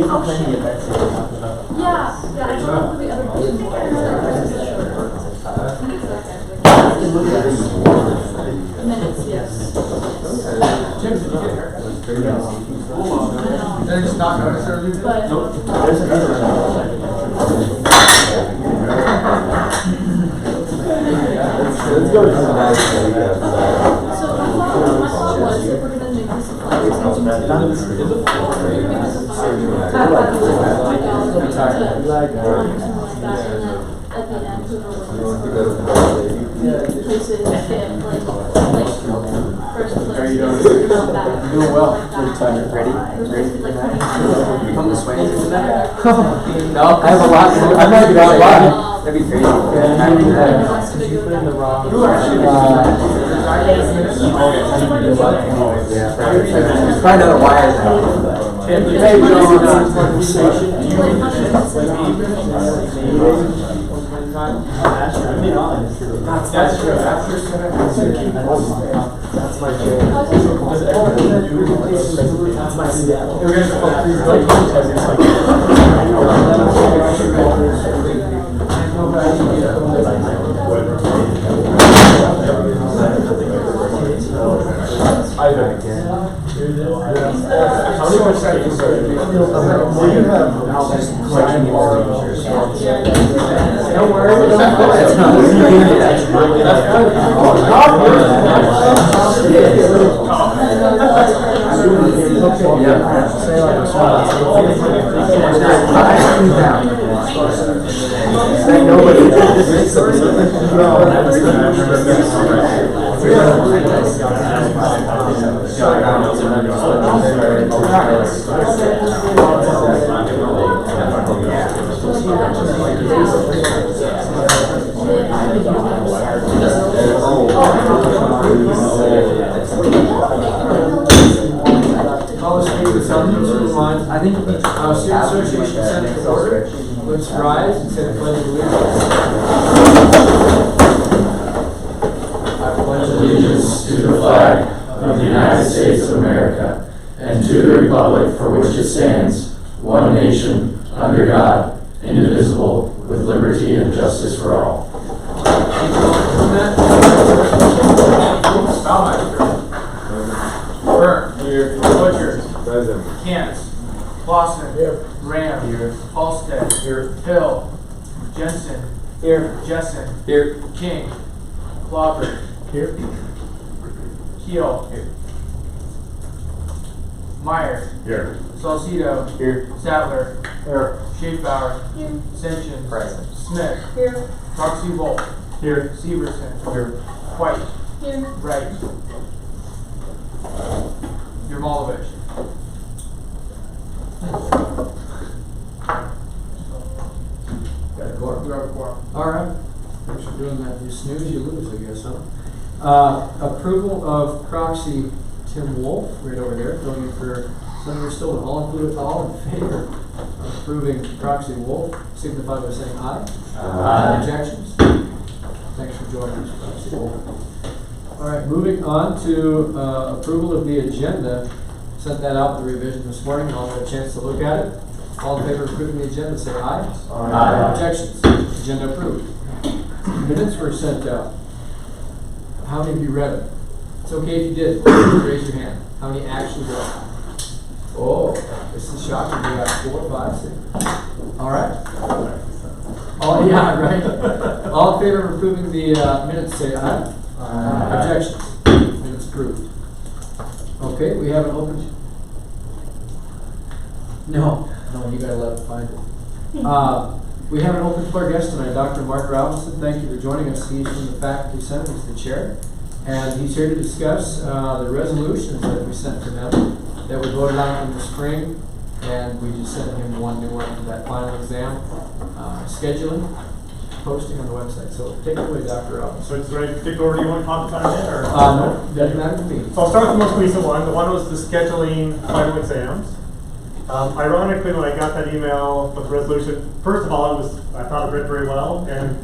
give you plenty of events that you're talking about. Yeah, I don't know who the other person was. You can look at it. Minutes, yes. Jim, did you get a haircut? Did I just not notice earlier? But There's another one. Let's go to some nice. so my thought was that we're gonna make this a flyer. We're gonna make this a flyer. At the end, places get like first place. How are you doing? Doing well. Ready? Come this way. No, I have a lot. I might be out live. That'd be crazy. You put in the wrong. Try another wire. That's true. That's my chair. That's my seat. I think Student Association sent the order. Let's rise and say the pledge of allegiance. I pledge Allegiance to the flag of the United States of America and to the republic for which it stands, one nation, under God, indivisible, with liberty and justice for all. Byrne. Here. Butcher. Present. Cantz. Clausen. Here. Ram. Here. Halsted. Here. Hill. Jensen. Here. Jessen. Here. King. Clobber. Here. Keel. Here. Meyer. Here. Salcido. Here. Sadler. Here. Schaefbauer. Here. Ascension. Present. Smith. Here. Proxy Wolf. Here. Severson. Here. White. Here. Wright. Yermolovich. Got a quorum? You have a quorum. All right. Thanks for doing that. You snooze, you lose, I guess, huh? Approval of proxy Tim Wolf, right over there, voting for Senator Stoughton. All in favor of approving proxy Wolf, signify by saying aye. Aye. Objections? Thanks for joining us, proxy Wolf. All right, moving on to approval of the agenda. Sent that out, the revision this morning. I'll have a chance to look at it. All in favor of approving the agenda, say aye. Aye. Objections? Agenda approved. Minutes were sent out. How many of you read it? It's okay if you did. Raise your hand. How many actually read it? Oh, this is shocking. We got 4, 5, 6. All right. Oh, yeah, right. All in favor of approving the minutes, say aye. Aye. Objections? Minutes approved. Okay, we have an open. No, you gotta let it find it. We have an open floor guest tonight, Dr. Mark Robinson. Thank you for joining us. He's from the Faculty Senate, he's the chair. And he's here to discuss the resolutions that we sent to them that we voted on in the spring. And we just sent him one new one for that final exam. Scheduling, posting on the website. So take it away, Dr. Robinson. So it's ready to kick over. Do you want to comment on it? Or? No, doesn't matter to me. So I'll start with the most recent one. The one was the scheduling final exams. Ironically, when I got that email with the resolution, first of all, I thought it read very well, and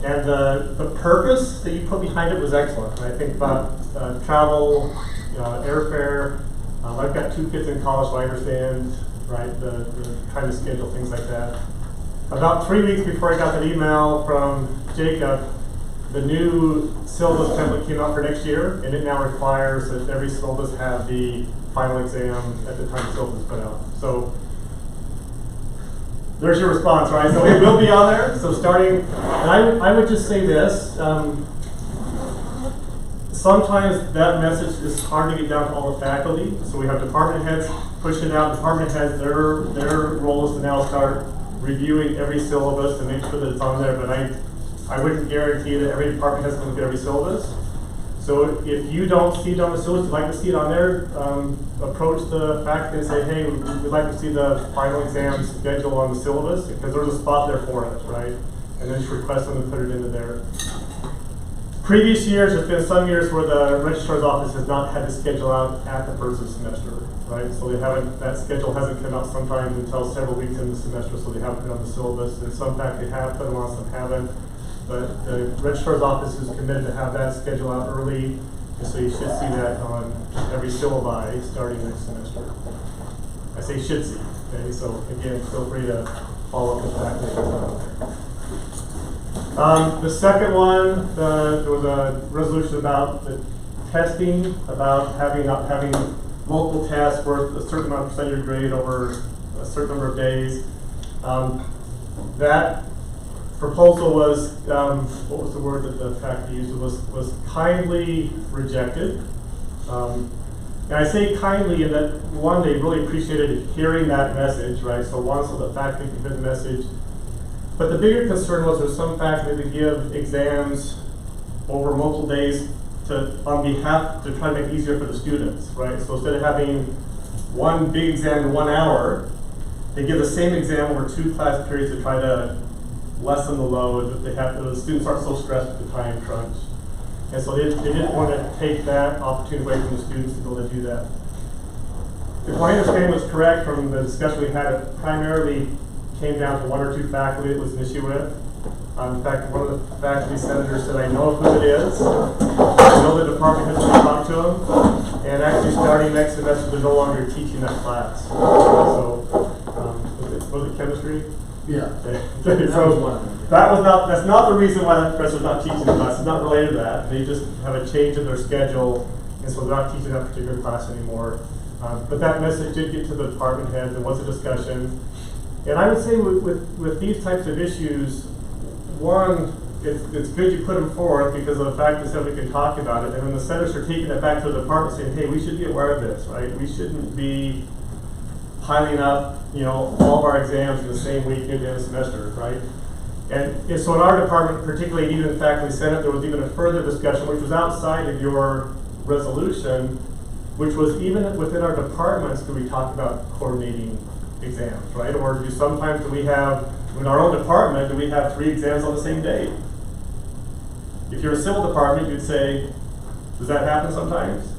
the purpose that you put behind it was excellent. And I think about travel, airfare. I've got 2 kids in college, so I understand right? The trying to schedule things like that. About 3 weeks before I got that email from Jacob, the new syllabus template came out for next year, and it now requires that every syllabus have the final exam at the time the syllabus is put out. So there's your response, right? So it will be on there. So starting, and I would just say this. Sometimes that message is hard to get down to all the faculty. So we have department heads pushing it out. Department heads, their role is to now start reviewing every syllabus to make sure that it's on there. But I wouldn't guarantee that every department head is going to look at every syllabus. So if you don't see it on the syllabus, you'd like to see it on there, approach the faculty and say, hey, we'd like to see the final exam schedule on the syllabus, because there's a spot there for it, right? And then just request them to put it into there. Previous years, there's been some years where the registrar's office has not had to schedule out at the first of the semester, right? So they haven't, that schedule hasn't come out sometimes until several weeks in the semester, so they haven't put on the syllabus. And some faculty have put them on, some haven't. But the registrar's office is committed to have that schedule out early, and so you should see that on every syllabi starting next semester. I say should see, okay? So again, feel free to follow up with that. The second one, there was a resolution about the testing, about not having multiple tests worth a certain amount of percentage of your grade over a certain number of days. That proposal was, what was the word that the faculty used? Was kindly rejected. And I say kindly in that, one, they really appreciated hearing that message, right? So one, so the faculty could hear the message. But the bigger concern was there's some faculty that give exams over multiple days on behalf to try to make it easier for the students, right? So instead of having one big exam in 1 hour, they give the same exam over 2 class periods to try to lessen the load that they have. The students aren't so stressed with the time crunch. And so they didn't want to take that opportunity away from the students to be able to do that. If my understanding was correct from the discussion we had, it primarily came down to 1 or 2 faculty it was an issue with. In fact, one of the faculty senators said, I know who it is. I know the department has to talk to them. And actually starting next semester, they're no longer teaching that class. So, was it chemistry? Yeah. Okay. So that's not the reason why that professor's not teaching the class. It's not related to that. They just have a change in their schedule, and so they're not teaching that particular class anymore. But that message did get to the department head. There was a discussion. And I would say with these types of issues, one, it's good you put them forth because of the fact that somebody can talk about it. And then the senators are taking it back to the department saying, hey, we should be aware of this, right? We shouldn't be piling up, all of our exams in the same week near the end of the semester, right? And so in our department, particularly even in faculty senate, there was even a further discussion, which was outside of your resolution, which was even within our departments, do we talk about coordinating exams, right? Or do we have, in our own department, do we have 3 exams on the same day? If you're a civil department, you'd say, does that happen sometimes?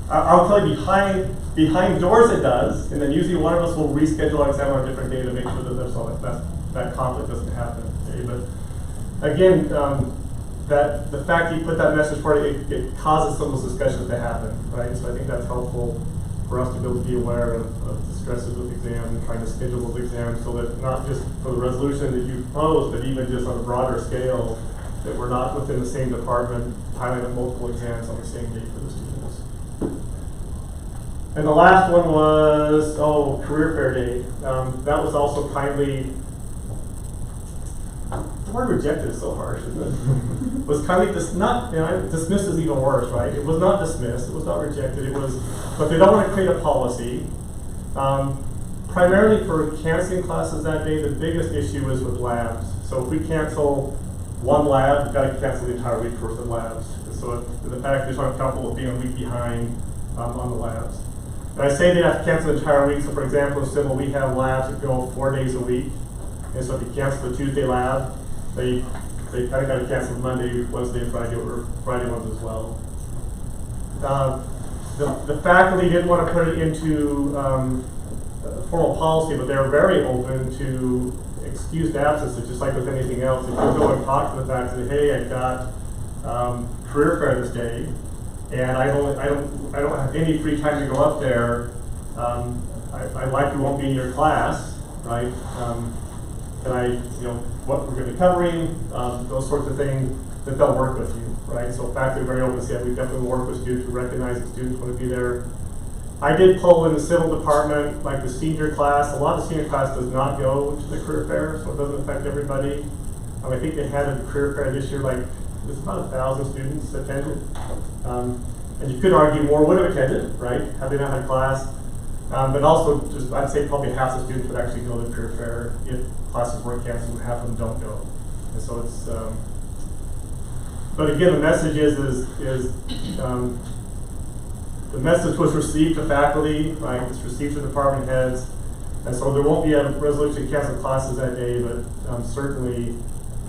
I'll tell you, behind doors it does, and then usually one of us will reschedule our exam on a different day to make sure that there's all that conflict doesn't happen. Okay? But again, that the fact that you put that message forward, it causes some of those discussions to happen, right? So I think that's helpful for us to be able to be aware of the stresses with exams and trying to schedule those exams so that not just for the resolution that you proposed, but even just on a broader scale, that we're not within the same department piling up multiple exams on the same day for the students. And the last one was, career fair day. That was also kindly, the word rejected is so harsh, isn't it? Was kindly dismissed is even worse, right? It was not dismissed, it was not rejected, but they don't want to create a policy. Primarily for canceling classes that day, the biggest issue is with labs. So if we cancel one lab, we've got to cancel the entire week worth of labs. And so the faculty aren't comfortable with being a week behind on the labs. And I say they have to cancel the entire week. So for example, in civil, we have labs that go 4 days a week. And so if you cancel the Tuesday lab, they kind of got to cancel Monday, Wednesday, Friday, or Friday ones as well. The faculty didn't want to put it into formal policy, but they're very open to excused absences, just like with anything else. If you go and talk to the faculty, hey, I've got career fair this day, and I don't have any free time to go up there. I likely won't be in your class, right? Can I, what we're gonna be covering, those sorts of things, that they'll work with you, right? So faculty are very open to say, we definitely work with students, we recognize that students want to be there. I did pull in the civil department, like the senior class. A lot of the senior class does not go to the career fair, so it doesn't affect everybody. I think they had a career fair this year, like, there's about 1,000 students attended. And you could argue more would have attended, right, had they not had class. But also, just I'd say probably half the students would actually go to the career fair if classes were canceled, half of them don't go. And so it's, but again, the message is the message was received to faculty, right? It's received to department heads, and so there won't be a resolution to cancel classes that day, but certainly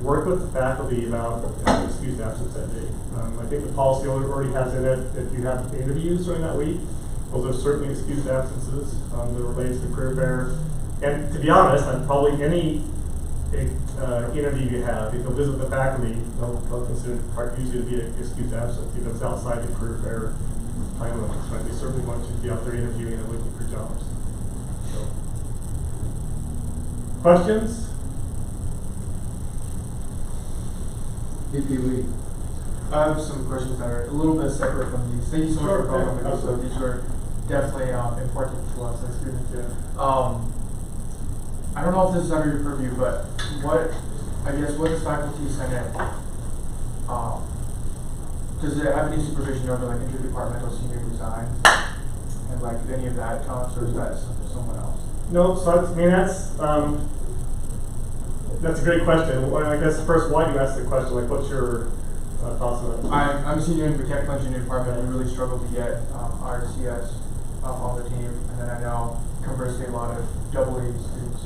work with the faculty about excused absence that day. I think the policy already has in it if you have interviews during that week, those are certainly excused absences that relates to career fair. And to be honest, probably any interview you have, if you'll visit the faculty, they'll consider it usually to be an excused absence if it's outside the career fair time limits, right? They certainly want you to be out there interviewing and looking for jobs. So. Questions? VP Lee. I have some questions that are a little bit separate from these. Thank you so much for calling them. So these are definitely important to us as students. Yeah. I don't know if this is under your purview, but what does faculty senate? Does it have any supervision over like interdepartmental senior design and like any of that comes, or is that someone else? No, so that's a great question. Well, I guess first, why do you ask the question? Like, what's your thoughts on that? I'm a senior in the mechanical engineering department and really struggled to get RCS on the team, and then I know conversely a lot of AA students,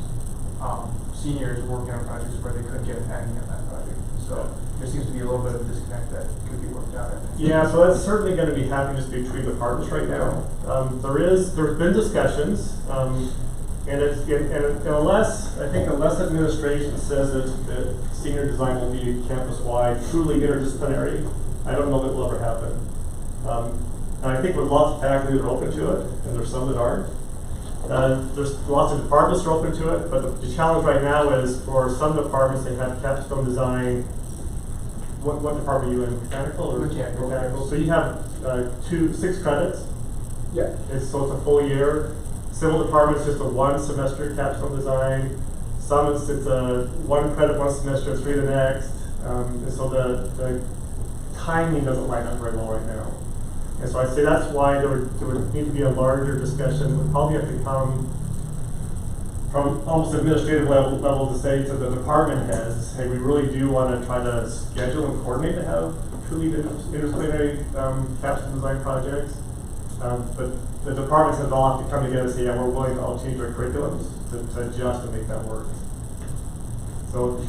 seniors working on projects where they couldn't get any of that project. So there seems to be a little bit of a disconnect that could be worked out. I think. Yeah, so that's certainly going to be happening just between departments right now. There's been discussions, and unless administration says that senior design will be campus-wide, truly interdisciplinary, I don't know that will ever happen. And I think with lots of faculty that are open to it, and there's some that aren't. There's lots of departments that are open to it, but the challenge right now is for some departments they have capstone design. What department are you in? Mechanical or mechanical? So you have 6 credits. Yeah. So it's a full year. Civil department's just a 1 semester capstone design. Some it's a 1 credit 1 semester, 3 the next. And so the timing doesn't line up very well right now. And so I'd say that's why there would need to be a larger discussion. It would probably have to come from almost administrative level to say to the department heads, hey, we really do want to try to schedule and coordinate to have truly interdisciplinary capstone design projects. But the departments have all have to come together and say, yeah, we're willing to all change our curriculums to adjust and make that work. So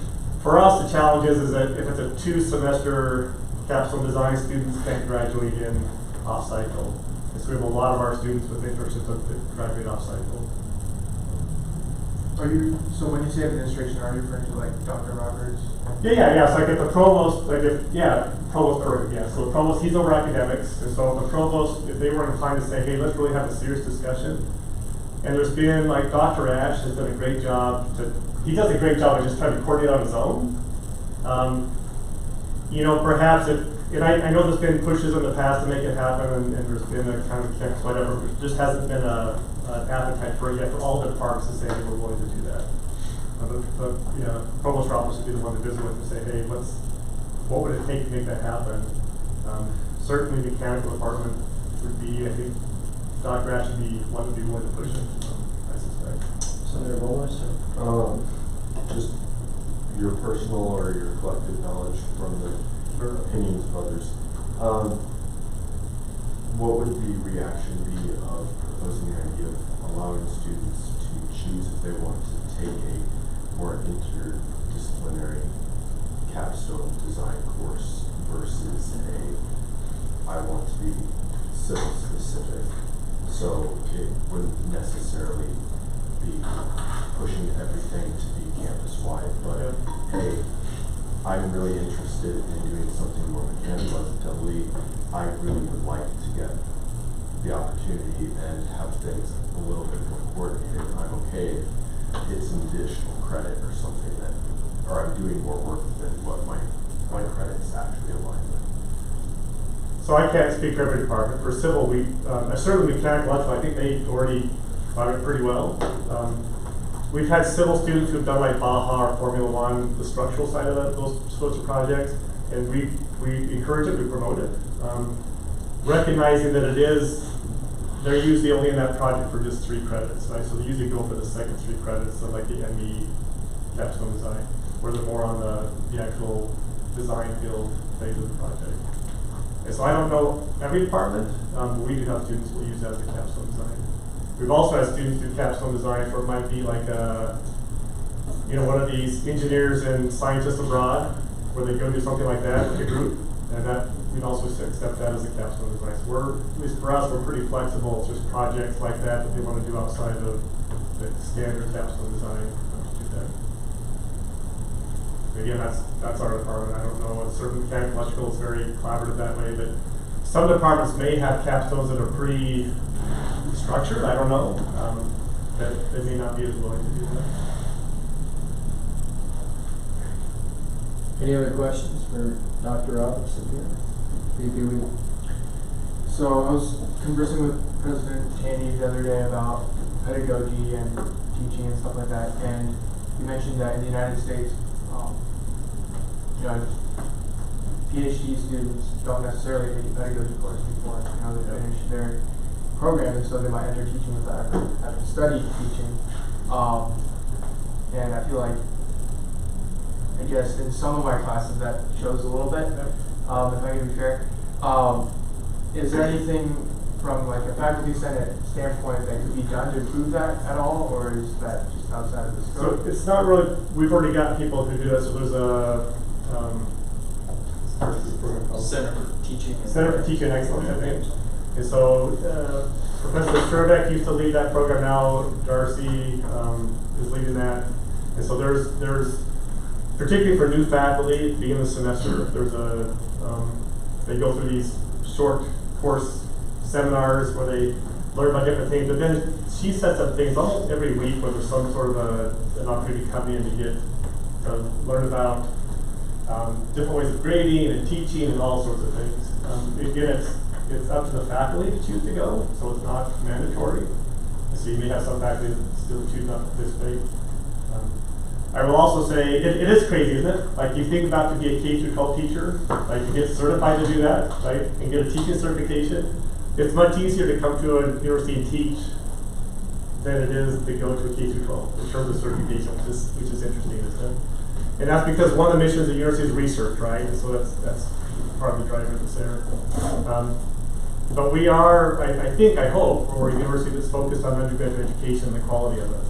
for us, the challenge is that if it's a 2-semester capstone design, students can't graduate in off-cycle. And so we have a lot of our students with internships that graduate off-cycle. So when you say administration, are you referring to like Dr. Roberts? Yeah. So like if the provost, provost, correct, yeah. So the provost, he's over academics, and so the provost, if they were inclined to say, hey, let's really have a serious discussion. And there's been, like, Dr. Ash has done a great job he does a great job of just trying to coordinate on his own. Perhaps and I know there's been pushes in the past to make it happen, and there's been a kind of checks, whatever, there just hasn't been an appetite for it yet for all the departments to say, hey, we're willing to do that. Provost Roberts would be the one to visit with and say, hey, what would it take to make that happen? Certainly the mechanical department would be, I think, Dr. Ash would be one to be willing to push it, I suspect. Senator Bolas? Just your personal or your collective knowledge from the opinions of others. What would the reaction be of proposing the idea of allowing students to choose if they want to take a more interdisciplinary capstone design course versus I want to be civil specific? So it wouldn't necessarily be pushing everything to be campus-wide, but hey, I'm really interested in doing something more mechanical as a double E. I really would like to get the opportunity and have things a little bit more coordinated, I'm okay if it's an additional credit or something that, or I'm doing more work than what my credits actually align with. So I can't speak for every department. For civil, we certainly mechanical electrical, I think they already got it pretty well. We've had civil students who've done like Baja or Formula One, the structural side of it, those sorts of projects, and we encourage it, we promote it. Recognizing that they're usually only in that project for just 3 credits, right? So they usually go for the second 3 credits, so like the ME capstone design, where they're more on the actual design build phase of the project. And so I don't know every department, but we do have students who use that as a capstone design. We've also had students do capstone design where it might be like one of these engineers and scientists abroad, where they go do something like that with a group, and that we'd also accept that as a capstone design. So at least for us, we're pretty flexible. It's just projects like that they want to do outside of the standard capstone design to do that. Again, that's our department. I don't know, a certain mechanical electrical is very collaborative that way, but some departments may have capstones that are pretty structured, I don't know, that they may not be as willing to do that. Any other questions for Dr. Robinson here? VP Weaver. So I was conversing with President Tandy the other day about pedagogy and teaching and stuff like that, and you mentioned that in the United States, PhD students don't necessarily take a pedagogy course before they finish their program, and so they might enter teaching without having studied teaching. And I feel like, I guess in some of my classes that shows a little bit, if I can be fair. Is there anything from like a faculty senate standpoint that could be done to improve that at all, or is that just outside of the scope? So it's not really, we've already got people who do that, so there's a Center for Teaching. Center for Teaching Excellence, I think. And so Professor Sturbeck used to lead that program. Now Darcy is leading that. And so there's particularly for new faculty, beginning of the semester, there's they go through these short course seminars where they learn about different things. But then she sets up things almost every week where there's some sort of an opportunity to come in to learn about different ways of grading and teaching and all sorts of things. Again, it's up to the faculty to choose to go, so it's not mandatory. So you may have some faculty that still choose not to participate. I will also say, it is crazy, isn't it? Like you think about to be a K-12 teacher, like to get certified to do that, right? And get a teaching certification. It's much easier to come to a university and teach than it is to go to a K-12 in terms of certification, which is interesting, isn't it? And that's because one of the missions of the university is research, right? And so that's part of the driver that's there. But we are, I hope, we're a university that's focused on undergraduate education and the quality of it.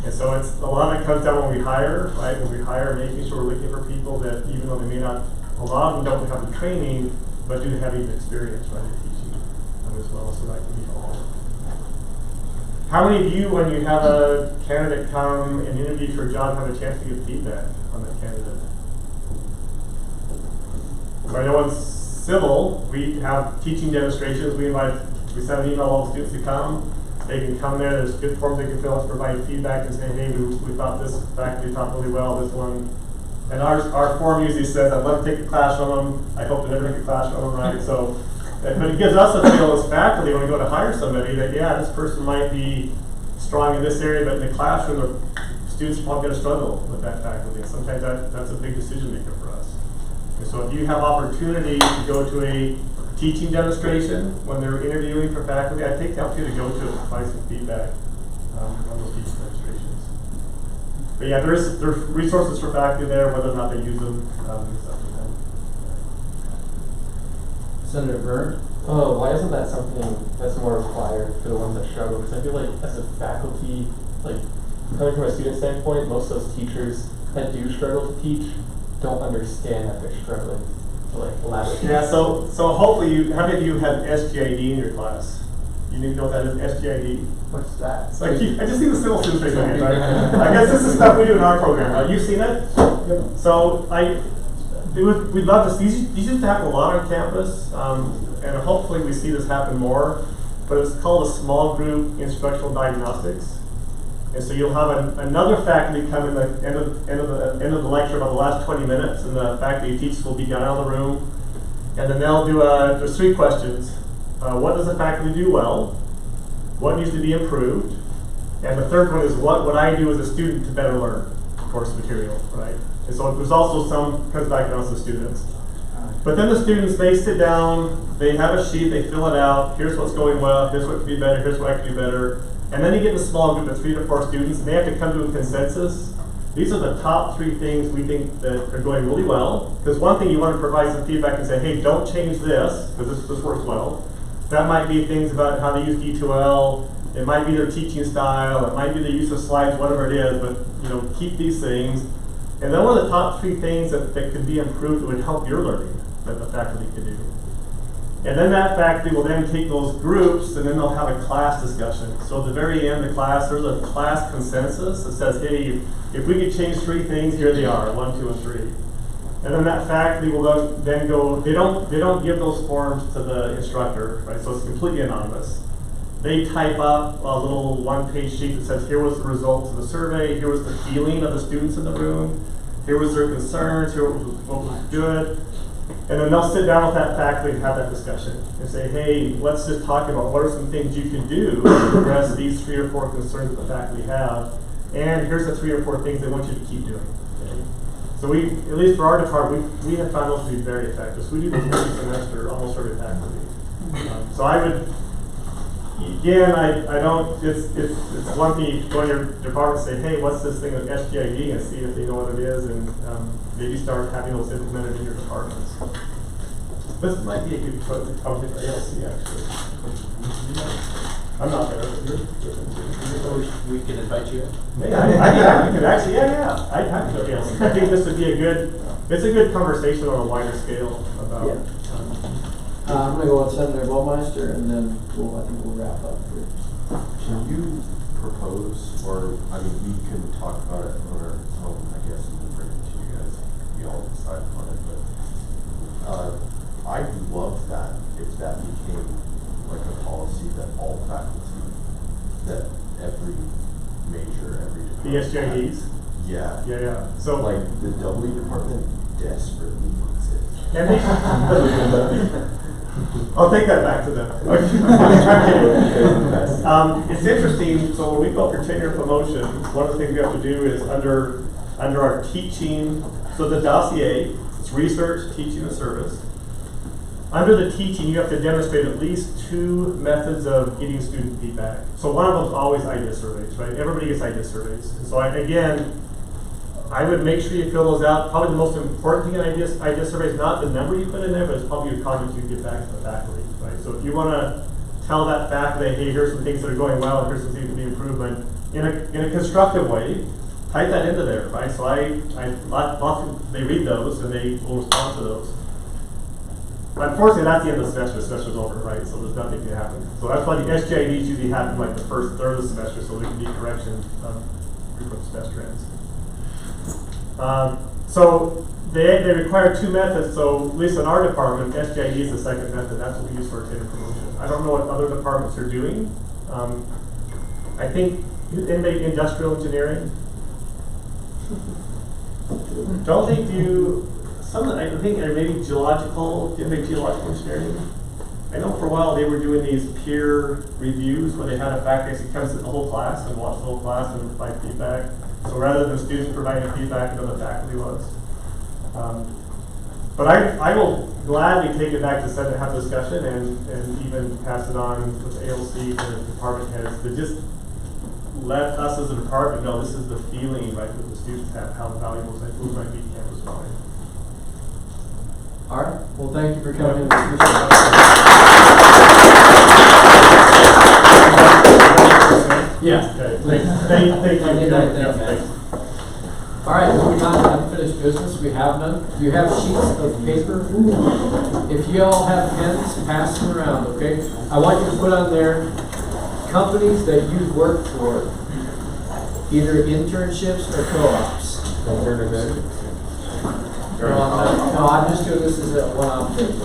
And so a lot of it comes down when we hire, right? When we hire, making sure we're looking for people that, even though they may not, a lot of them don't have the training, but do have the experience, right, in teaching as well. So that can be all. How many of you, when you have a candidate come and interview for a job, have a chance to give feedback on that candidate? So I know in civil, we have teaching demonstrations. We send an email to all the students to come. They can come there. There's good forms they can fill out to provide feedback and say, hey, we thought this faculty taught really well, this one. And our form usually says, I'd love to take a class from them. I hope to never take a class from them, right? So, but it gives us a feel as faculty when we go to hire somebody that, yeah, this person might be strong in this area, but in the classroom, the students are probably going to struggle with that faculty. And sometimes that's a big decision maker for us. And so if you have opportunity to go to a teaching demonstration when they're interviewing for faculty, I take the opportunity to go to it and provide some feedback on those teaching demonstrations. But yeah, there's resources for faculty there, whether or not they use them, is up to them. Senator Byrd? Oh, why isn't that something that's more required for the ones that struggle? Because I feel like as a faculty, like coming from a student standpoint, most of those teachers that do struggle to teach don't understand that they're struggling to like elaborate. Yeah, so hopefully how many of you have SGID in your class? You need to know what that is, SGID? What's that? It's like, I just see the civil students raise their hands, right? I guess this is stuff we do in our program, right? You've seen it? Yep. So we'd love to see, these used to happen a lot on campus, and hopefully we see this happen more. but it's called a small group instructional diagnostics. And so you'll have another faculty come in the end of the lecture about the last 20 minutes, and the faculty teachers will be down out of the room. And then they'll do there's 3 questions. What does the faculty do well? What needs to be improved? And the third one is, what would I do as a student to better learn course material, right? And so there's also some comes back down to the students. But then the students, they sit down, they have a sheet, they fill it out, here's what's going well, here's what could be better, here's what I could do better. And then you get in a small group of 3 to 4 students, and they have to come to a consensus. These are the top 3 things we think that are going really well. Because one thing, you want to provide some feedback and say, hey, don't change this, because this works well. That might be things about how they use D2L, it might be their teaching style, it might be the use of slides, whatever it is, but keep these things. And then one of the top 3 things that could be improved that would help your learning that the faculty could do. And then that faculty will then take those groups and then they'll have a class discussion. So at the very end of the class, there's a class consensus that says, hey, if we could change 3 things, here they are, 1, 2, and 3. And then that faculty will then go, they don't give those forms to the instructor, right? So it's completely anonymous. They type up a little 1-page sheet that says, here was the results of the survey, here was the feeling of the students in the room, here was their concerns, here was what was good. And then they'll sit down with that faculty and have that discussion and say, hey, let's just talk about what are some things you can do to address these 3 or 4 concerns that the faculty have. And here's the 3 or 4 things they want you to keep doing. Okay? So we, at least for our department, we have found those to be very effective. So we do this every semester, almost every faculty. So I would, again, I don't, it's one thing you go in your department and say, hey, what's this thing with SGID, and see if they know what it is, and maybe start having those implemented in your departments. This might be a good project for ALC, actually. I'm not there. We can invite you in. Yeah, we could actually, yeah. I'd have to go to ALC. I think this would be it's a good conversation on a wider scale about. Yeah. I'm going to go with Senator Bowmeister, and then I think we'll wrap up here. Can you propose, or, we can talk about it on our own, I guess, and then bring it to you guys. We all decide on it, but I'd love that if that became like a policy that all faculty, that every major, every department. The SJDs? Yeah. Yeah. So, like, the W department desperately needs it. and they, I'll take that back to them. It's interesting, so when we go for tenure promotion, one of the things we have to do is under our teaching, so the dossier, it's research, teaching, and service. Under the teaching, you have to demonstrate at least 2 methods of getting student feedback. So one of them is always idea surveys, right? Everybody gets idea surveys. And so I would make sure you fill those out. Probably the most important thing in idea survey is not the number you put in there, but it's probably your comments you get back to the faculty, right? So if you want to tell that faculty, hey, here's some things that are going well, and here's some things that need improvement, in a constructive way, type that into there, right? So they read those and they will respond to those. But unfortunately, that's the end of the semester. The semester's over, right? So there's nothing to happen. So that's why the SJDs usually happen like the first third of the semester, so there can be correction before the semester ends. So they require 2 methods. So at least in our department, SJD is the second method. That's what we use for our tenure promotion. I don't know what other departments are doing. I think in industrial engineering. Don't they do something? I think maybe geological. Do you have geological engineering? I know for a while they were doing these peer reviews where they had a faculty that comes to the whole class and watch the whole class and provide feedback. So rather than students providing feedback, another faculty was. But I will gladly take it back to Senate, have discussion, and even pass it on with ALC to department heads to just let us as a department know this is the feeling, right, that the students have, how valuable those might be campus wide. All right. Well, thank you for coming. Yeah. Thank you. All right, moving on to unfinished business. We have none. You have sheets of paper. If you all have pens, pass them around, okay? I want you to put on there companies that you've worked for, either internships or co-ops. No, I'm just doing this as a one-off thing.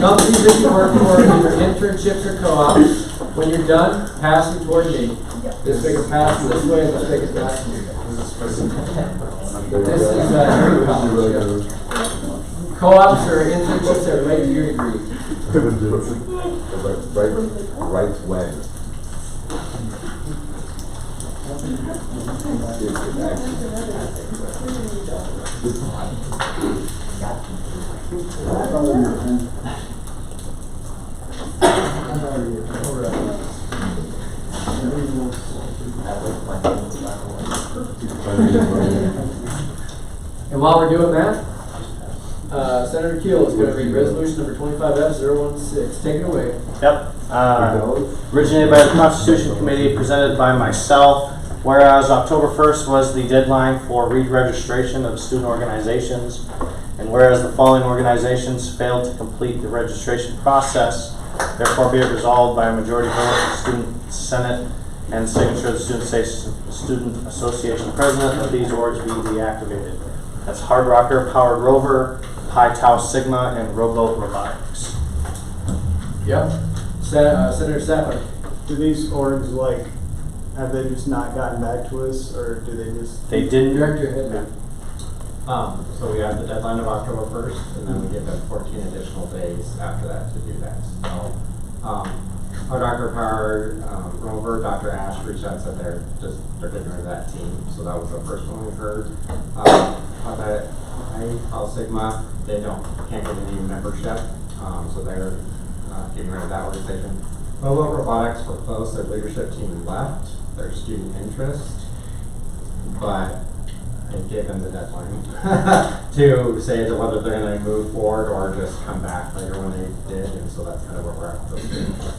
Companies that you work for, either internships or co-ops, when you're done, pass it toward me. This big a pass this way, this big a pass this way. This is degree college. Co-ops or internships that relate to your degree. Right when. And while we're doing that, Senator Keel is going to read resolution number 25F016. Take it away. Yep. Originated by the Constitution Committee, presented by myself. Whereas October 1st was the deadline for re-registration of student organizations, and whereas the following organizations failed to complete the registration process, therefore be it resolved by a majority vote of the Student Senate and signature of the Student Association President that these orgs be deactivated. That's Hard Rocker, Powered Rover, Pi Tau Sigma, and Rowboat Robotics. Yep. Senator Sattler. Do these orgs, like, have they just not gotten back to us, or do they just? They didn't. Direct your head, man. So we have the deadline of October 1st, and then we give them 14 additional days after that to do that. So, our Dr. Power Rover, Dr. Ash reached out and said they're getting rid of that team. So that was the first one we heard. Pi Sigma, they can't get any membership, so they're getting rid of that organization. Mobile Robotics were close, their leadership team left, their student interest, but I gave them the deadline to say that whether they're going to move forward or just come back later when they did, and so that's kind of where we're at with those.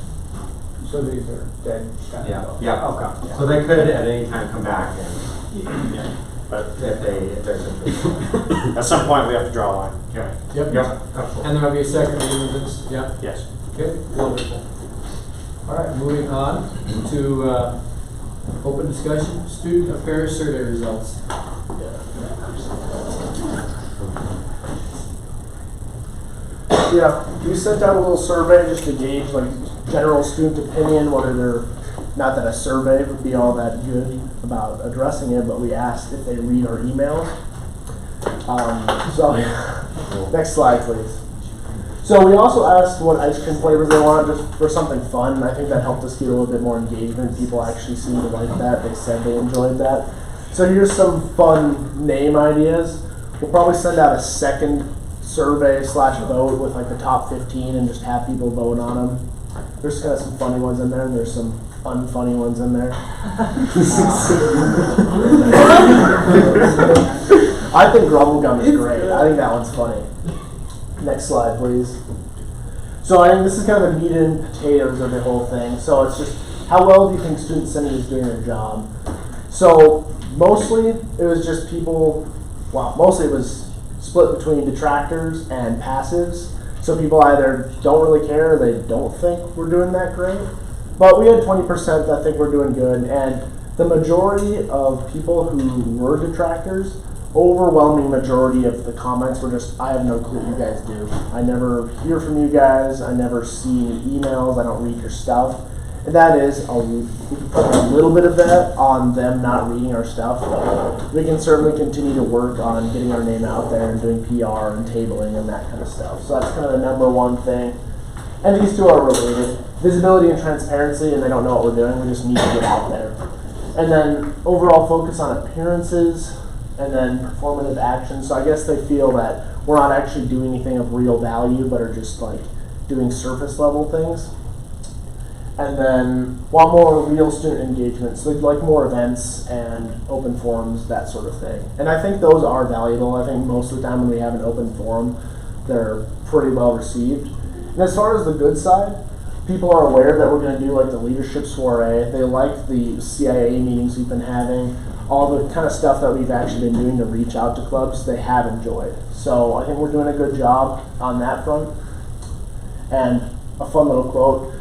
So these are dead? Yeah. Okay. Yeah. So they could at any time come back, and but if there's interest. At some point, we have to draw a line. Okay. Yep. Absolutely. And there will be a second reading of this. Yeah. Yes. Okay. Wonderful. All right. Moving on to open discussion. Student affairs survey results. Yeah, we sent out a little survey just to gauge like general student opinion, whether they're, not that a survey would be all that good about addressing it, but we asked if they read our emails. Next slide, please. So we also asked what ice cream flavors they want, just for something fun. I think that helped us get a little bit more engagement. People actually seemed to like that. They said they enjoyed that. So here's some fun name ideas. We'll probably send out a second survey/vote with like the top 15 and just have people vote on them. There's kind of some funny ones in there, and there's some unfunny ones in there. I think Grumble Gum is great. I think that one's funny. Next slide, please. So I think this is kind of the meat and potatoes of the whole thing. So it's just, how well do you think Student Senate is doing their job? So mostly it was just people, mostly it was split between detractors and passives. So people either don't really care or they don't think we're doing that great. But we had 20% that think we're doing good, and the majority of people who were detractors, overwhelming majority of the comments were just, I have no clue what you guys do. I never hear from you guys, I never see emails, I don't read your stuff. And that is, we can put a little bit of that on them not reading our stuff, but we can certainly continue to work on getting our name out there and doing PR and tabling and that kind of stuff. So that's kind of the number one thing. And these two are related. Visibility and transparency, and they don't know what we're doing, we just need to get out there. And then overall focus on appearances, and then performative action. So I guess they feel that we're not actually doing anything of real value, but are just like doing surface level things. And then want more real student engagement, so they'd like more events and open forums, that sort of thing. And I think those are valuable. I think most of the time when we have an open forum, they're pretty well received. And as far as the good side, people are aware that we're going to do like the leadership soiree. They like the CIA meetings we've been having, all the kind of stuff that we've actually been doing to reach out to clubs, they have enjoyed. So I think we're doing a good job on that front. And a fun little quote,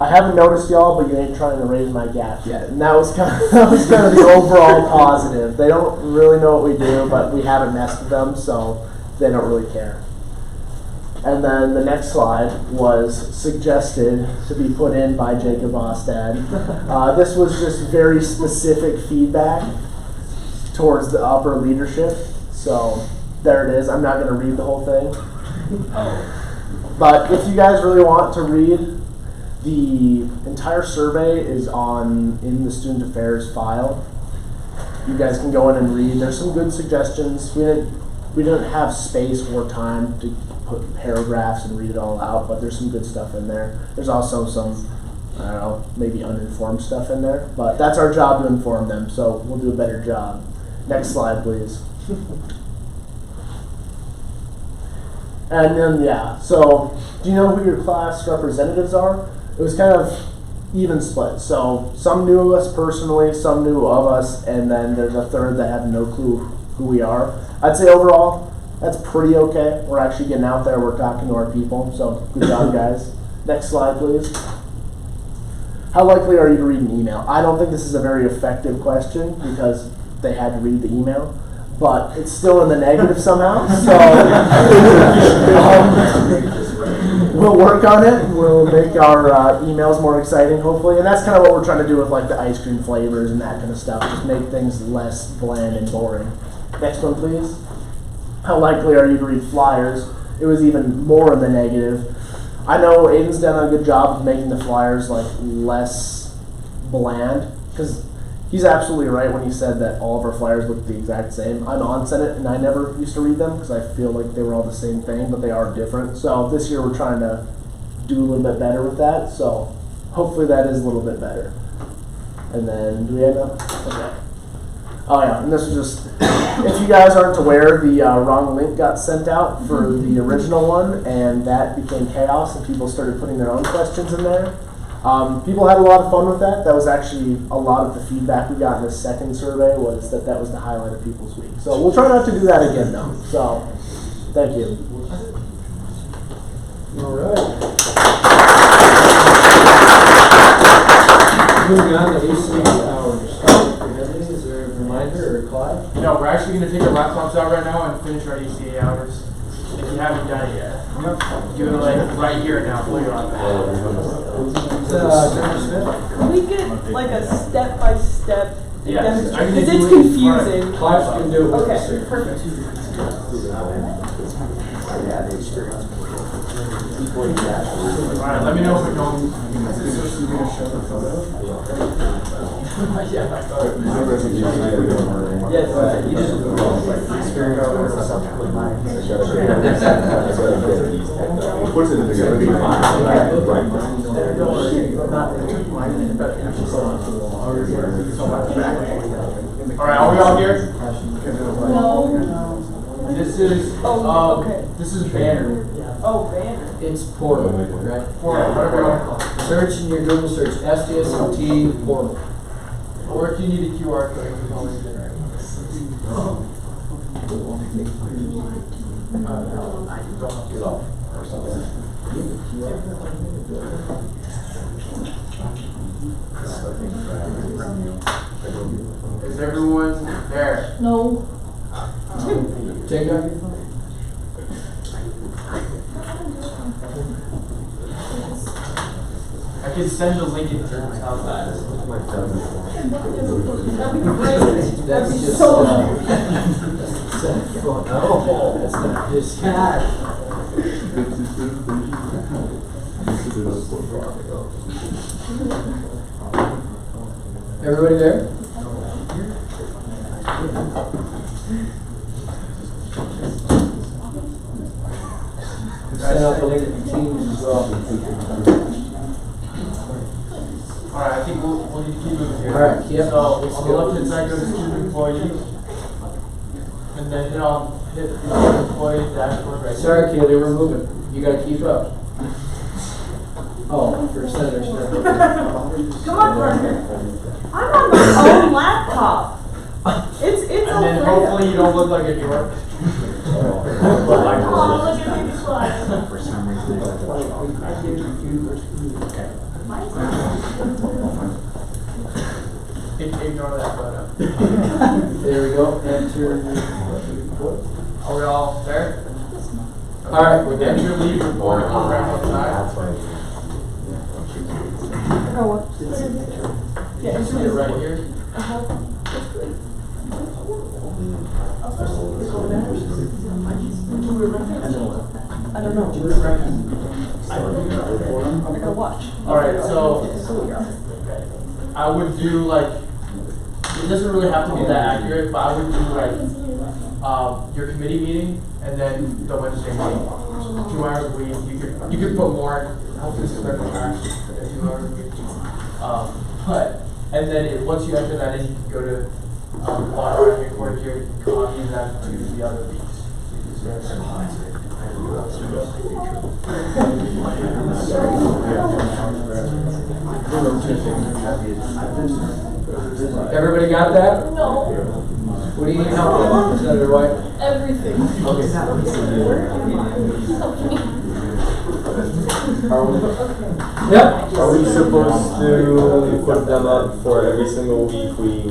I haven't noticed y'all, but you ain't trying to raise my gap yet. And that was kind of the overall positive. They don't really know what we do, but we haven't messed with them, so they don't really care. And then the next slide was suggested to be put in by Jacob Ostad. This was just very specific feedback towards the upper leadership. So there it is. I'm not going to read the whole thing. But if you guys really want to read, the entire survey is in the Student Affairs file. You guys can go in and read. There's some good suggestions. We didn't have space or time to put paragraphs and read it all out, but there's some good stuff in there. There's also some, I don't know, maybe uninformed stuff in there, but that's our job to inform them, so we'll do a better job. Next slide, please. And then, yeah, so do you know who your class representatives are? It was kind of even split. So some knew us personally, some knew of us, and then there's a third that have no clue who we are. I'd say overall, that's pretty okay. We're actually getting out there, we're talking to our people, so good job, guys. Next slide, please. How likely are you to read an email? I don't think this is a very effective question because they had to read the email, but it's still in the negative somehow, so we'll work on it. We'll make our emails more exciting, hopefully, and that's kind of what we're trying to do with like the ice cream flavors and that kind of stuff, just make things less bland and boring. Next one, please. How likely are you to read flyers? It was even more in the negative. I know Aiden's done a good job of making the flyers like less bland, because he's absolutely right when he said that all of our flyers look the exact same. I'm on Senate and I never used to read them because I feel like they were all the same thing, but they are different. So this year we're trying to do a little bit better with that. So hopefully that is a little bit better. And then do we have enough? Okay. Oh yeah, and this was just, if you guys aren't aware, the wrong link got sent out for the original one, and that became chaos, and people started putting their own questions in there. People had a lot of fun with that. That was actually a lot of the feedback we got in the second survey was that was the highlight of people's week. So we'll try not to do that again though. So, thank you. All right. Moving on to AC hours. Is there a reminder or Clyde? No, we're actually going to take our laptops out right now and finish our ECA hours. If you haven't done it yet, do it like right here now. Pull your laptop. Can we get like a step-by-step Yes, I can because do it's it in confusing. Clive can do it. Okay, perfect. Alright, let me know if we don't. Yes, you just experience or something with mine. Puts it together. Alright, are we all here? No. This is okay. This is Banner. Oh, banner. It's portal, right? Portal, whatever you want to call it. Search in your Google search SDSOT portal. Or if you need a QR code, you can always generate. Is everyone there? No. Take that. I can send the link in terms of that. That'd be great. That'd be just, so no, that's not his cat. Everybody there? Send out the link to the teams as well. Alright, I think we'll need to keep moving here. Alright, yep. So on the left hand side, go to student employees. And then hit the employee dashboard right Sorry, Kaylee, we're moving. You gotta keep up. Oh, for Senator Smith. Come on, partner. I'm on my own laptop. It's And then hopefully you don't look like a dork. Oh, look at me slide. For some reason, Ignore that photo. There we go. Enter. Are we all there? All right, we're Enter good. leave report on right hand side. Yeah, You see it right here. I don't know. I'm gonna watch. Alright, so I would do like, it doesn't really have to be that accurate, but I would do like, your committee meeting and then the Wednesday meeting. 2 hours a week, you could put more, hopefully it's better than 2 hours a week. And then once you enter that in, you can go to, water and record here, you can copy that to the other weeks. So you can see everybody got that? No. What do you need help with, Senator White? Everything. Okay. Yep. Are we supposed to put them up for every single week we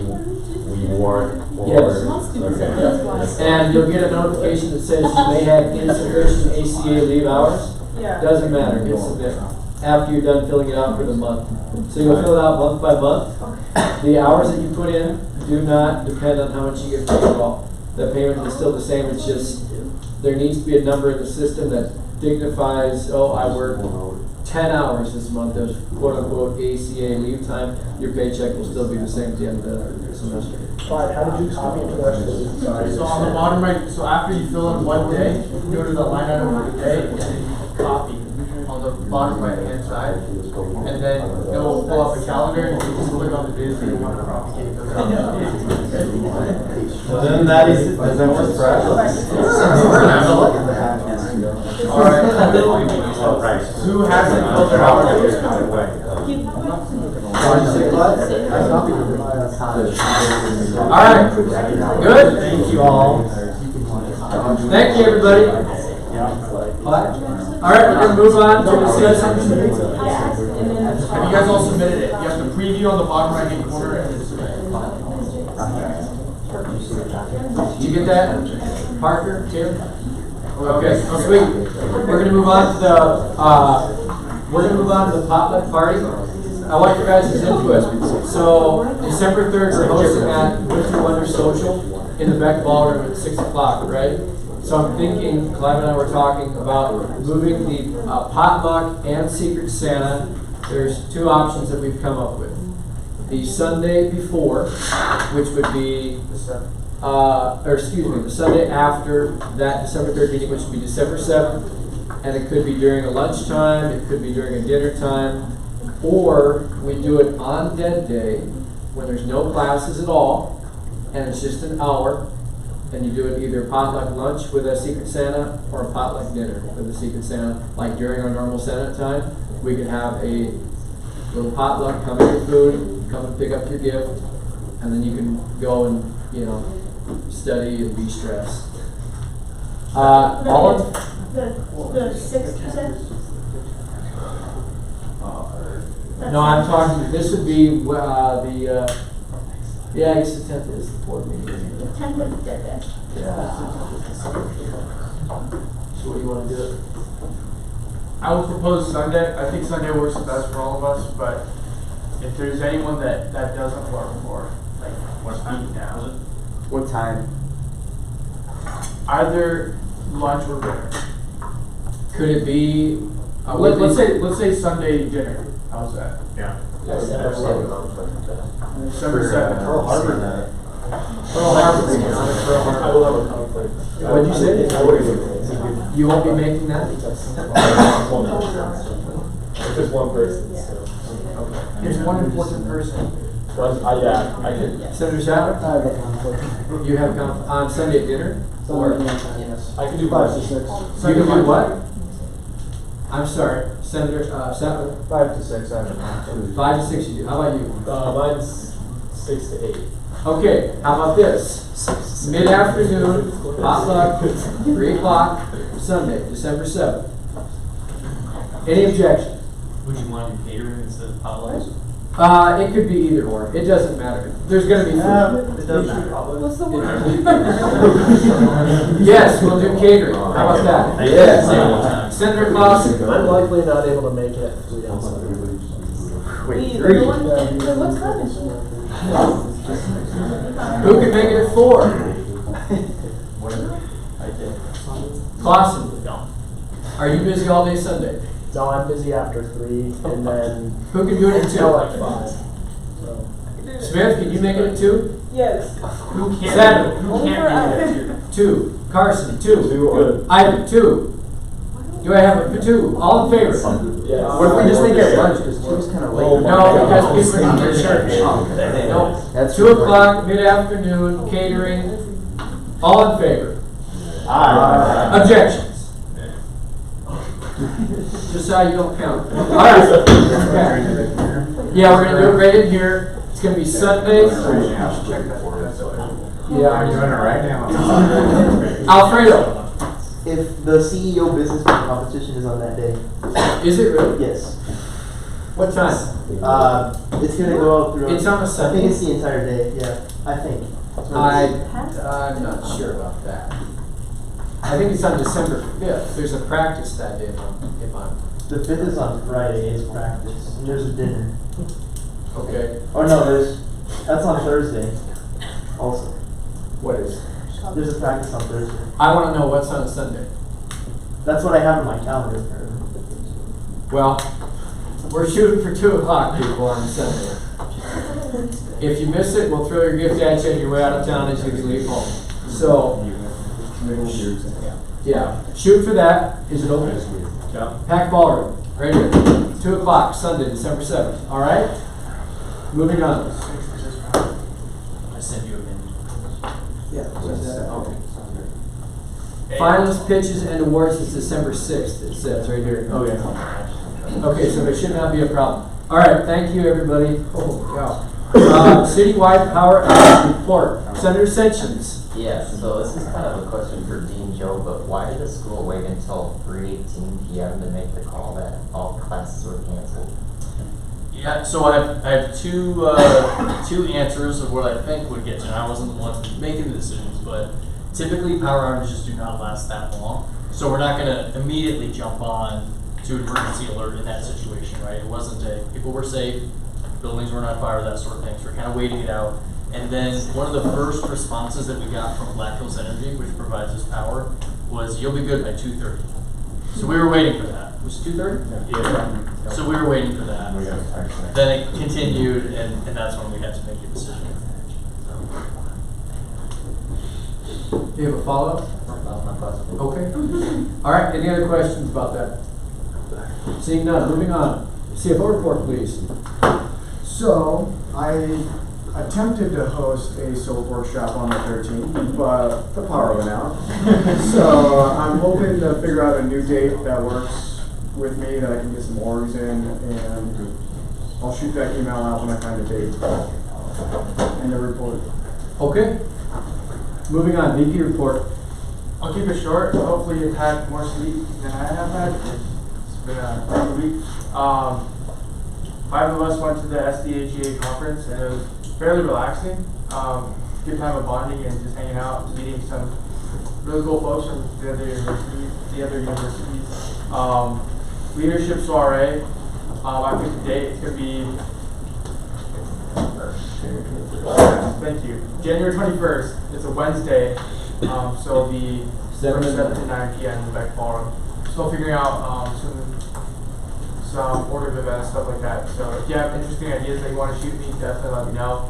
warn? Yes. Okay. And you'll get a notification that says you may have insufficient ACA leave hours. Yeah. Doesn't matter, hit submit after you're done filling it out for the month. So you'll fill it out month by month. The hours that you put in do not depend on how much you get paid at all. The payment is still the same, it's just, there needs to be a number in the system that dignifies, oh, I worked 10 hours this month of quote-unquote ACA leave time. Your paycheck will still be the same at the end of the semester. Fine, how did you copy the rest of it? Sorry. So on the bottom right, so after you fill in one day, you go to the line item of the day, and then you copy on the bottom right hand side. And then it will pull up a calendar, and you can just click on the days that you want to propagate those out. Then that is, is that what's fresh? Alright. Right. Who hasn't filled their hours? Alright, good? Thank you all. Thank you, everybody. Alright, we're gonna move on to discuss. Have you guys all submitted it? You have the preview on the bottom right hand corner and then submit. Did you get that? Parker, Tim? Okay, sweet. We're gonna move on to the potluck party. I want your guys' input. So December 3rd, we're hosting at Winter Wonder Social in the Beck Ballroom at 6 o'clock, right? So I'm thinking, Clive and I were talking about moving the potluck and Secret Santa. There's 2 options that we've come up with. The Sunday before, which would be the Sunday after that December 3rd meeting, which would be December 7th, and it could be during a lunchtime, it could be during a dinner time, or we do it on Dead Day when there's no classes at all, and it's just an hour, and you do it either potluck lunch with a Secret Santa or a potluck dinner with a Secret Santa. Like during our normal Santa time, we could have a little potluck, come with your food, come and pick up your gift, and then you can go and, study and be stressed. All of The 6%? No, I'm talking, this would be, I guess the 10th is the board meeting. The 10th is Dead Day. Yeah. So what do you want to do? I would propose Sunday. I think Sunday works the best for all of us, but if there's anyone that doesn't work for, like, What time now. What time? Either lunch or dinner. Could it be? Let's say Sunday dinner. How's that? Yeah. December 7th. Pearl Harbor. Pearl Harbor. I will have a conflict. What'd you say? I will. You won't be making that? It's just one person, so. There's one important person. Yeah, I can. Senator Sadler? I have a conflict. You have on Sunday at dinner? Or Yes. I can do 5 to 6. you can do what? I'm sorry, Senator Sadler. 5 to 6. I have a conflict. 5 to 6 you do. How about you? Mine's 6 to 8. Okay, how about this? Mid-afternoon, potluck, 3 o'clock, Sunday, December 7th. Any objection? Would you want to do catering instead of potlucks? It could be either or. It doesn't matter. There's gonna be food. It does matter. What's the word? Yes, we'll do catering. How about that? Yes. Senator Clausen. I'm likely not able to make it 3 on Sunday. Wait, Wait, 3? Then what time is it? Who can make it at 4? Clausen. Are you busy all day Sunday? No, I'm busy after 3, and then Who can do it at 2? until like 5. So. Smith, can you make it at 2? Yes. Who can't? Saturday. Who Only for can't do hours. that? 2. Carson, 2. Good. Ivan, 2. Do I have a 2? All in favor? Yeah. What if we just make it lunch, because 2 is kind of late. No, because people are in church. No. That's 2 o'clock, mid-afternoon, catering. All in favor? Aye. Objections? Just so you don't count. All right. Okay. Yeah, we're gonna do it right in here. It's gonna be Sunday. Check that. Yeah. I'm doing it right now. Alfredo, If the CEO business competition is on that day, is it really? yes. What time? It's gonna go out through. It's on a I Sunday? think it's the entire day. Yeah, I think. I'm not sure about that. I think it's on December 5th. There's a practice that day if I'm, The 5th is on Friday. It's practice, and there's a dinner. okay. Or no, that's on Thursday. Also, What is? there's a practice on Thursday. I wanna know what's on a Sunday. That's what I have on my calendar. Well, we're shooting for 2 o'clock, people, on Sunday. If you miss it, we'll throw your gift at you on your way out of town as you leave home. So, yeah, shoot for that. Is it open? Yeah. Pack Ballroom, right here. 2 o'clock, Sunday, December 7th. All right? Moving on. I sent you a menu. Okay. Finalist pitches and awards is December 6th, it says right here. Oh, yeah. Okay, so there should not be a problem. All right, thank you, everybody. Holy cow. Citywide power outage report. Senator Sessions. Yeah, so this is kind of a question for Dean Joe, but why did the school wait until 3:18 p.m. to make the call that all classes were canceled? Yeah, so I have two answers of what I think would get you. And I wasn't the one making the decisions, but typically power outages do not last that long. So we're not going to immediately jump on to emergency alert in that situation, right? It wasn't people were safe, buildings weren't on fire, that sort of thing. So we're kind of waiting it out. And then one of the first responses that we got from Black Hills Energy, which provides us power, was you'll be good by 2:30. So we were waiting for that. Was it 2:30? Yeah. So we were waiting for that. Then it continued, and that's when we had to make a decision. Do you have a follow-up? Okay. All right, any other questions about that? Seeing none, moving on. CFO report, please. So, I attempted to host a SOAP workshop on the 13th, but the power went out. So, I'm hoping to figure out a new date that works with me, that I can get some orgs in, and I'll shoot that email out when I find a date. And a report. Okay. Moving on, VP report. I'll keep it short. Hopefully you've had more sleep than I have had. It's been a rough week. 5 of us went to the SDHEA conference, and it was fairly relaxing. Good time of bonding and just hanging out, meeting some really cool folks from the other universities. Leadership soiree. I picked a date. It's gonna be. Thank you. January 21st. It's a Wednesday. So it'll be 7 to 9 p.m. in the Beck Ballroom. Still figuring out some order of events, stuff like that. So if you have interesting ideas that you want to shoot me, definitely let me know.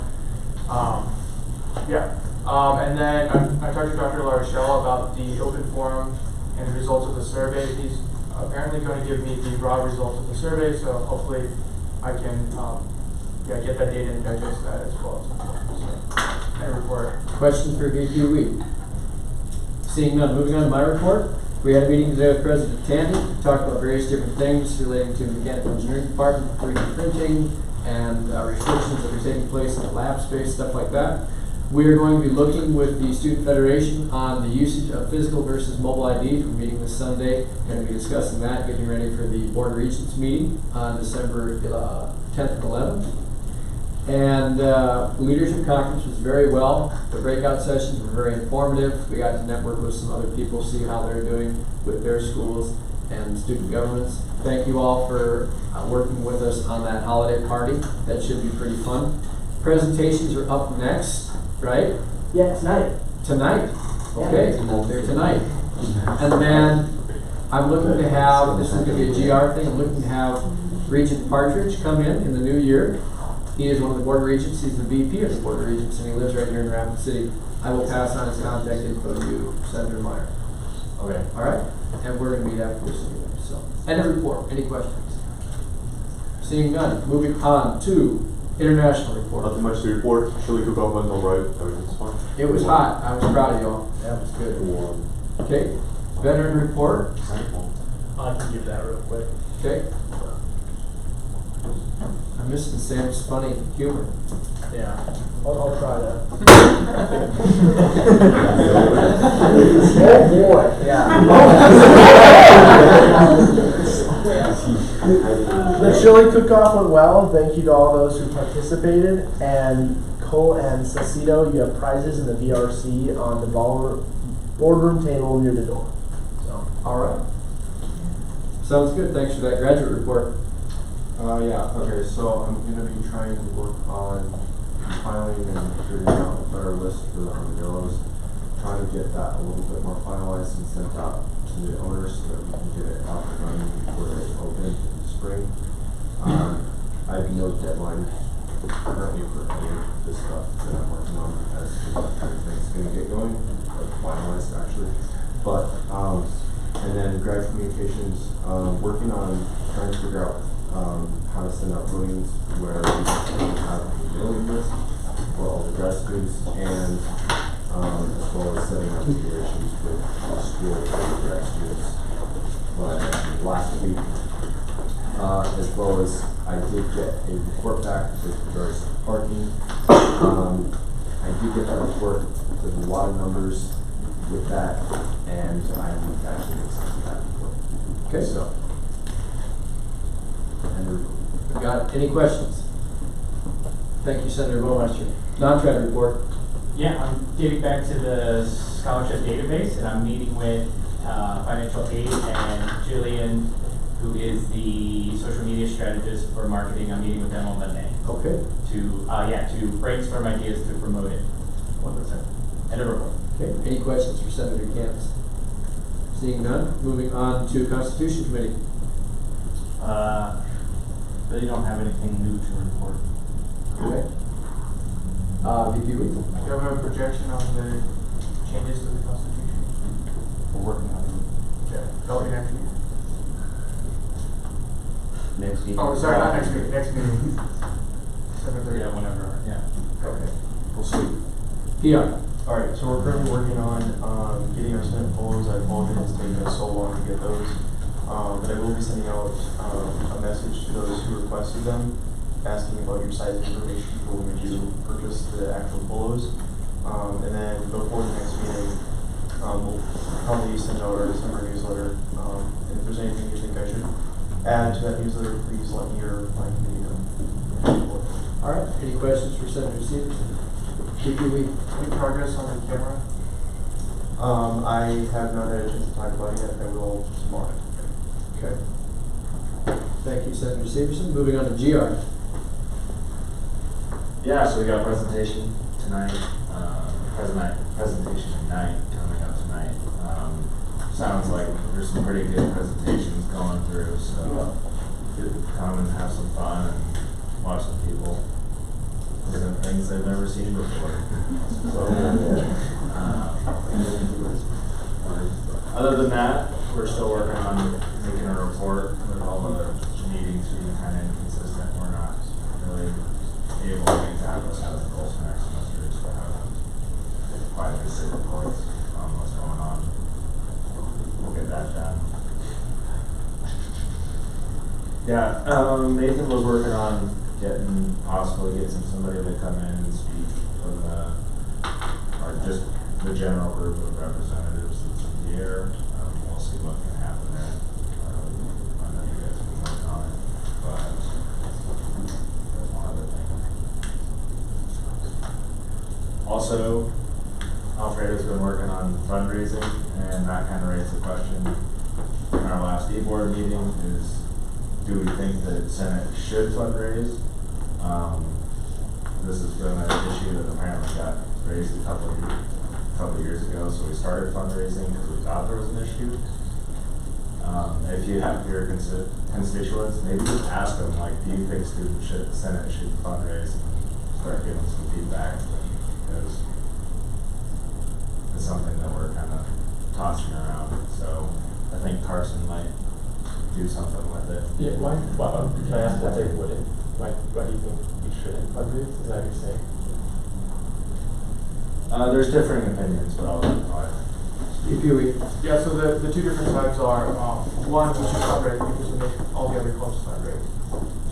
And then I talked to Dr. LaRochelle about the open forum and the results of the survey. He's apparently going to give me the raw results of the survey, so hopefully I can get that data and digest that as well. So, and report. Questions for VP Week? Seeing none, moving on to my report. We had a meeting today with President Tandy to talk about various different things relating to the mechanical engineering department, 3D printing, and restrictions that are taking place in the lab space, stuff like that. We are going to be looking with the Student Federation on the usage of physical versus mobile IDs. We're meeting this Sunday, going to be discussing that, getting ready for the Board of Regents meeting on December 10th and 11th. And the leadership conference was very well. The breakout sessions were very informative. We got to network with some other people, see how they're doing with their schools and student governments. Thank you all for working with us on that holiday party. That should be pretty fun. Presentations are up next, right? Yeah, tonight. Tonight? Okay, they're tonight. And then I'm looking to have, this is going to be a GR thing, I'm looking to have Regent Partridge come in the new year. He is one of the Board of Regents, he's the VP of the Board of Regents, and he lives right here in Rapid City. I will pass on his contact info to you, Senator Meyer. Okay. All right? And we're going to meet afterwards anyway, so. End of report. Any questions? Seeing none. Moving on to international report. Nothing much to report. Chili cook-off went all right. Everything's fine. It was hot. I was proud of y'all. That was good. Okay. Veteran report. I can give that real quick. Okay. I'm missing Sam's funny humor. Yeah. I'll try that. Oh boy. Yeah. The chili cook-off went well. Thank you to all those who participated. And Cole and Cecito, you have prizes in the VRC on the boardroom table near the door. So, all right. Sounds good. Thanks for that graduate report. Yeah, okay, so I'm going to be trying to work on compiling and figuring out a better list for the armadillos. Trying to get that a little bit more finalized and sent out to the owners so that we can get it out and running before they open in the spring. I have no deadline currently for any of this stuff that I'm working on as everything's going to get going, like finalized actually. But, and then grad communications, working on trying to figure out how to send out voting where we can have a mailing list for all the grad students and as well as setting up relations with the school for the grad students. But last week, as well as I did get a report back with regards to parking. I did get that report with a lot of numbers with that, and I need to actually make sense of that report. Okay. So. Got any questions? Thank you, Senator Bowmeister. Non-credit report. Yeah, I'm getting back to the scholarship database, and I'm meeting with financial aid and Jillian, who is the social media strategist for marketing. I'm meeting with them on Monday. Okay. To brainstorm ideas to promote it. 1%. End of report. Okay. Any questions for Senator Camps? Seeing none, moving on to Constitution Committee. They don't have anything new to report. Okay. VP Week. Do you have a projection on the changes to the Constitution? We're working on them. Yeah, that'll be next week. Next week. Oh, sorry, not next week. Next meeting. 7:30. Yeah, whenever. Yeah. Okay. We'll see. PR. Alright, so we're currently working on getting our Senate polls. I apologize it's taken us so long to get those. But I will be sending out a message to those who requested them, asking about your size information for when we do purchase the actual polos. And then before the next meeting, we'll probably send out our December newsletter. And if there's anything you think I should add to that newsletter, please let me or my committee know. All right. Any questions for Senator Stevenson? VP Week. Any progress on the camera? I have not had a chance to talk about it yet. I will tomorrow. Okay. Thank you, Senator Stevenson. Moving on to GR. Yeah, so we got a presentation tonight, presentation at night, coming up tonight. Sounds like there's some pretty good presentations going through, so come and have some fun and watch some people present things they've never seen before. Other than that, we're still working on making a report with all the meetings being kind of inconsistent. We're not really able to make that as a goal for next semester, so I have quite a few reports on what's going on. We'll get that done. Yeah, Nathan was working on possibly getting somebody to come in and speak from the just the general group of representatives that's here. We'll see what can happen there. I know you guys have been working on it, but there's one other thing. Also, Alfredo's been working on fundraising, and that kind of raised the question in our last e-board meeting is, do we think that Senate should fundraise? This has been an issue that apparently got raised a couple of years ago, so we started fundraising because we thought there was an issue. If you have your constituents, maybe just ask them, like, do you think Senate should fundraise, and start giving some feedback, because it's something that we're kind of tossing around. So I think Carson might do something with it. Yeah, can I ask why they wouldn't? Why do you think we shouldn't fundraise? Is that what you're saying? There's differing opinions, but I'll Yeah, so the two different sides are, one, we should fundraise because we make all the other clubs fundraise.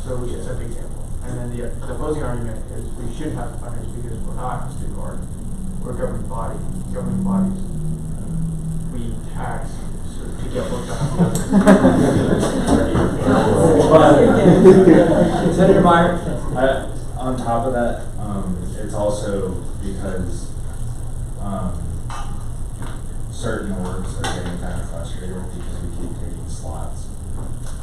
So we should set the example. And then the opposing argument is we should have to fundraise because we're not a student board. We're a governing body. Governing bodies, we tax to get looked at. Senator Meyer. On top of that, it's also because certain orgs are getting kind of frustrated because we keep taking slots,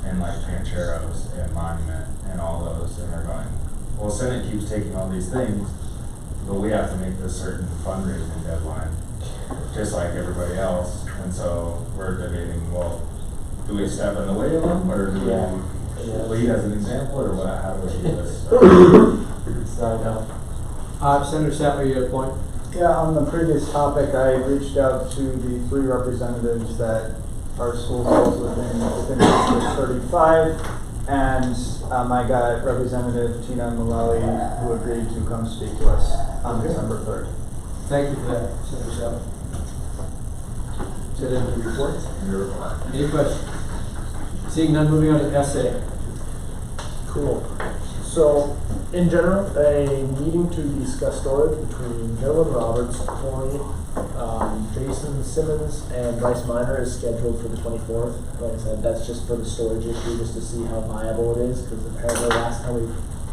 and like Pancheros and Monument and all those, and they're going, well, Senate keeps taking all these things, but we have to make this certain fundraising deadline, just like everybody else. And so we're debating, well, do we step in the way of them, or do we lead as an example, or what? How do we do this? Senator Sattler, you had a point? Yeah, on the previous topic, I reached out to the 3 representatives that our school falls within District 35, and I got Representative Tina Mullally, who agreed to come speak to us on December 3rd. Thank you for that, Senator Sattler. Is that in the report? Any questions? Seeing none, moving on to SA. Cool. So, in general, a meeting to discuss storage between Dylan Roberts, Corey, Jason Simmons, and Bryce Miner is scheduled for the 24th. Like I said, that's just for the storage issue, just to see how viable it is, because apparently last time we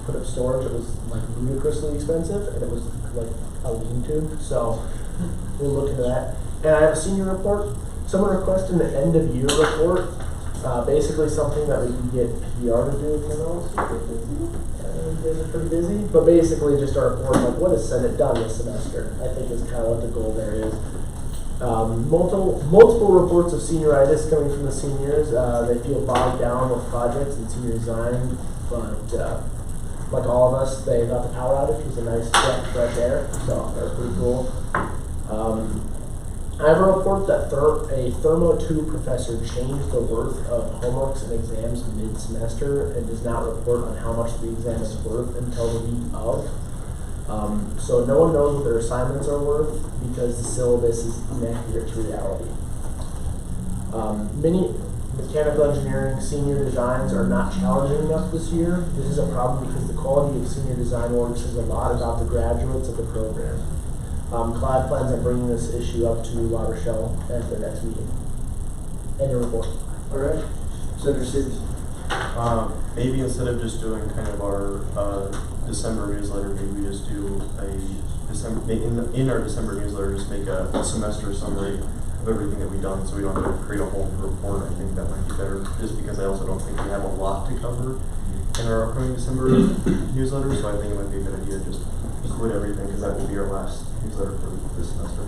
put up storage, it was like ludicrously expensive, and it was like a lean-to. So, we'll look into that. And I have a senior report. Someone requested an end-of-year report. Basically something that we can get PR to do, you know, you guys are pretty busy. But basically just our report, like what has Senate done this semester, I think is kind of what the goal there is. Multiple reports of senioritis coming from the seniors. They feel bogged down with projects and senior design, but like all of us, they thought the power outage was a nice breath right there, so that was pretty cool. I have a report that a Thermo 2 professor changed the worth of homeworks and exams mid-semester and does not report on how much the exam is worth until the week of. So no one knows what their assignments are worth because the syllabus is inaccurate to reality. Many mechanical engineering senior designs are not challenging enough this year. This is a problem because the quality of senior design work says a lot about the graduates of the program. CLAD plans on bringing this issue up to La Rochelle at their next meeting. End of report. All right. Senator Stevens. Maybe instead of just doing kind of our December newsletter, maybe we just do in our December newsletter, just make a semester summary of everything that we've done, so we don't have to create a whole new report. I think that might be better, just because I also don't think we have a lot to cover in our upcoming December newsletter, so I think it might be a good idea to just include everything, because that will be our last newsletter for this semester.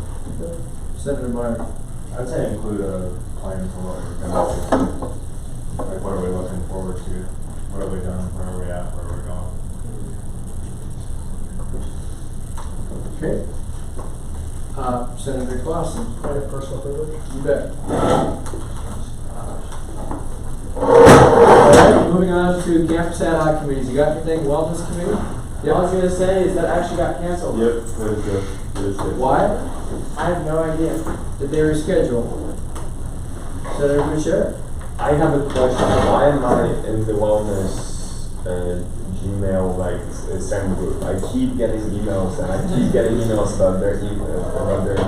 Senator Meyer. I'd say include a plan for what we're going to do. Like, what are we looking forward to? What have we done? Where are we at? Where are we going? Okay. Senator Clausen. Point of personal privilege? You bet. Alright, moving on to campus ad hoc committees. You got anything? Wellness committee? Yeah, I was going to say is that actually got canceled. Yep, that is good. That is good. Why? I have no idea. Did they reschedule? Senator Boucher? I have a question. Why am I in the wellness Gmail, like, I keep getting emails, and I keep getting emails about their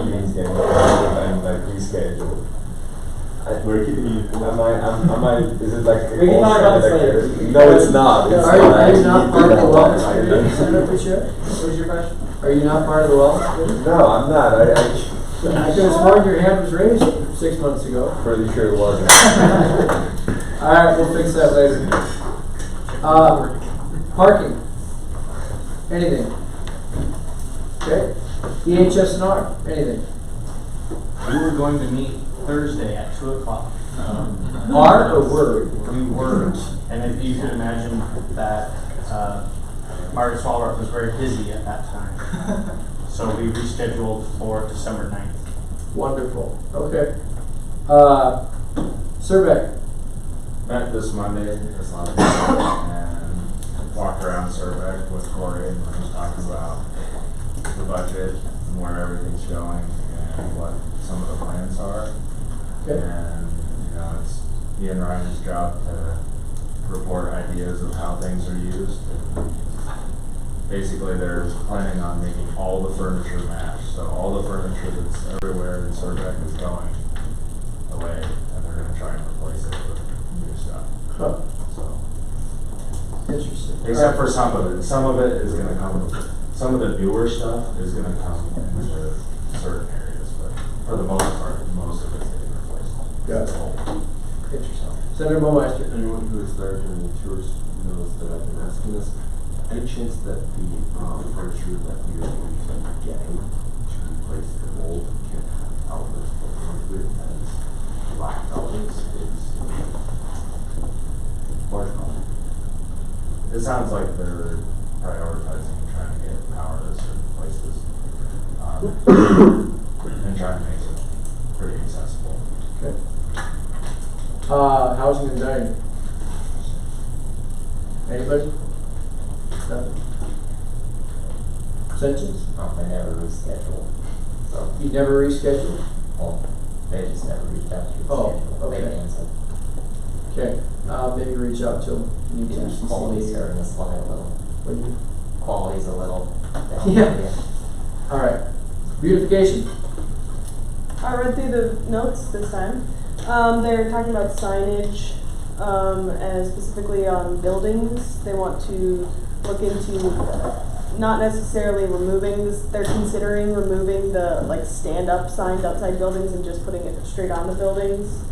meetings getting and like rescheduled. We're keeping you. Is it like? We can talk about this later. No, it's not. It's Are you not. not part of the wellness committee, Senator Bashir? What was your question? Are you not part of the wellness committee? No, I'm not. I could have sworn your hand was raised 6 months ago. Pretty sure it wasn't. Alright, we'll fix that later. Parking. Anything? Okay. EHS&R. Anything? We were going to meet Thursday at 2 o'clock. Are or were? We were. And if you could imagine that Margaret Swalwart was very busy at that time. So we rescheduled for December 9th. Wonderful. Okay. Survey. Met this Monday, and walked around Survey with Corey, and we're just talking about the budget and where everything's going and what some of the plans are. Okay. And it's me and Ryan's job to report ideas of how things are used. And basically, they're planning on making all the furniture match. So all the furniture that's everywhere in Survey is going away, and they're going to try and replace it with new stuff. Huh. So, interesting. Except for some of it. Some of it is going to come. Some of the newer stuff is going to come into certain areas, but for the most part, most of it's getting replaced. Got it. Interesting. Senator Baumeister. Anyone who is there during the tours knows that I've been asking this. Any chance that the furniture that we are going to be getting to replace the old camp outlets that we with as black outlets is large problem? It sounds like they're prioritizing trying to get power to certain places and trying to make it pretty accessible. Okay. Housing and dining. Anybody? Nothing. Abstentions? Oh, they never rescheduled. So You never rescheduled? well, they just never reached out to reschedule. okay. They canceled. Okay. Maybe reach out to them. Need to Yeah, quality's starting to slide a little. What do you? Quality's a little down. Yeah. All right. Beautification. I read through the notes this time. They're talking about signage, and specifically on buildings. They want to look into not necessarily removing this. They're considering removing the stand-up signs outside buildings and just putting it straight on the buildings.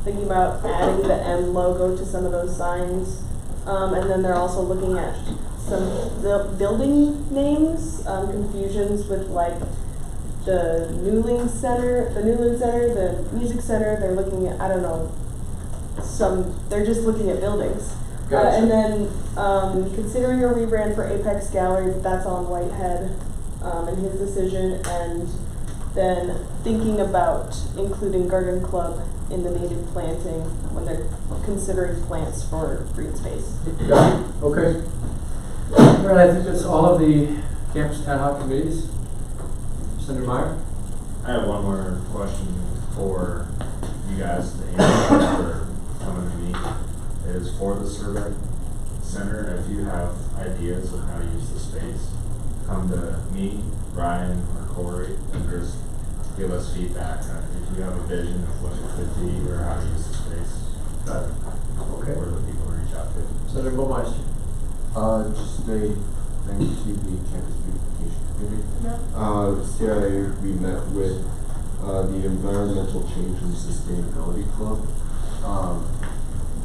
Thinking about adding the M logo to some of those signs, and then they're also looking at some building names, confusions with the Newland Center, the Music Center. They're looking at, I don't know, they're just looking at buildings. Gotcha. And then considering a rebrand for Apex Gallery, but that's on Whitehead, and his decision, and then thinking about including Garden Club in the native planting when they're considering plants for green space. Got it. Okay. All right, I think that's all of the campus ad hoc committees. Senator Meyer? I have one more question for you guys, the for coming to me, is for the Survey Center. If you have ideas of how to use the space, come to me, Ryan, or Corey, and just give us feedback. If you have a vision of what it could be or how to use the space, better. Okay. Where the people reach out to. Senator Baumeister? Just a thank you to the Campus Beautification Committee. CIA, we met with the Environmental Change and Sustainability Club.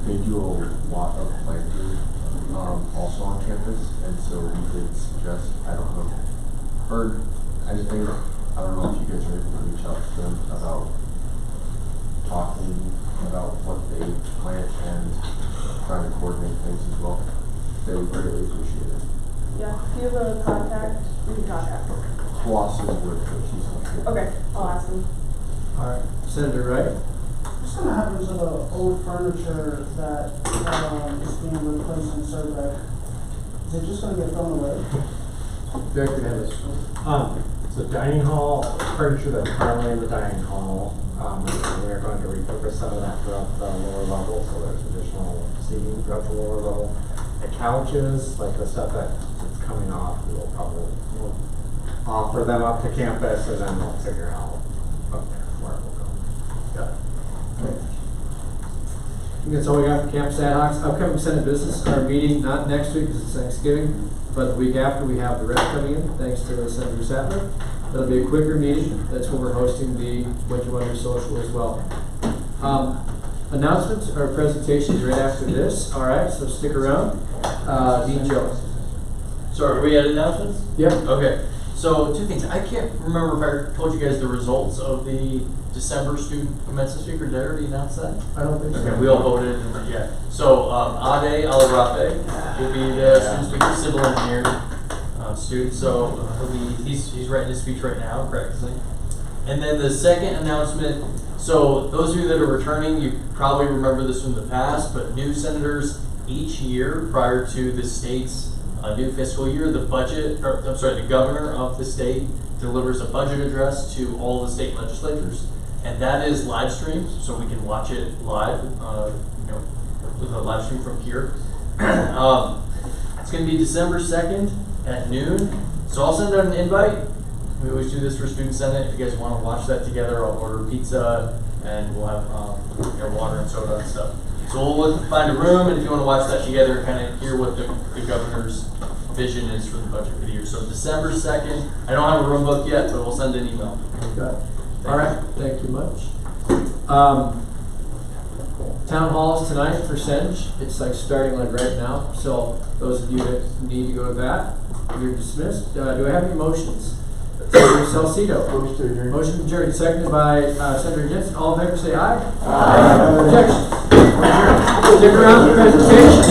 They do a lot of planting also on campus, and so we did suggest, I don't know, heard anything, I don't know if you guys are able to reach out to them about talking about what they plant and trying to coordinate things as well. They would greatly appreciate it. Yeah, if you have a contact, we can contact. Colossus would, but she's not here. Okay, I'll ask him. All right. Senator Wright? What's going to happen to the old furniture that is being replaced in Survey? Is it just going to get thrown away? Director Hennis. So dining hall, furniture that's currently in the dining hall, we're going to repurpose some of that throughout the lower level, so there's additional seating throughout the lower level. the couches, like the stuff that's coming off, we'll offer them up to campus, and then we'll figure out up there where we'll go. Got it. Okay. I think that's all we got for campus ad hocs. Upcoming Senate business, our meeting, not next week because it's Thanksgiving, but the week after we have the rep coming in, thanks to Senator Sattler. That'll be a quicker meeting. That's when we're hosting the Winter Wonder Social as well. Announcements or presentations right after this. All right, so stick around. Dean Jones. Sorry, are we at announcements? Yep. Okay. So two things. I can't remember if I told you guys the results of the December student commencement speaker. Did I already announce that? I don't think so. Okay, we all voted. Yeah. So Ade Alarape will be the student speaker, civil engineer student. So he's writing his speech right now, practicing. And then the second announcement. So those of you that are returning, you probably remember this from the past, but new senators each year prior to the state's new fiscal year, the governor of the state delivers a budget address to all the state legislatures, and that is live streamed, so we can watch it live, with a live stream from here. It's going to be December 2nd at noon, so I'll send out an invite. We always do this for Student Senate. If you guys want to watch that together, I'll order pizza, and we'll have water and soda and stuff. So we'll find a room, and if you want to watch that together, kind of hear what the governor's vision is for the budget for the year. So December 2nd, I don't have a room booked yet, but we'll send an email. Okay. All right, thank you much. Town halls tonight for Senge. It's like starting like right now. So those of you that need to go to that, you're dismissed. Do I have any motions? Senator Salcido. Motion adjourned. Seconded by Senator Jensen. All in favor say aye. Aye. Objection. Stick around for the presentation.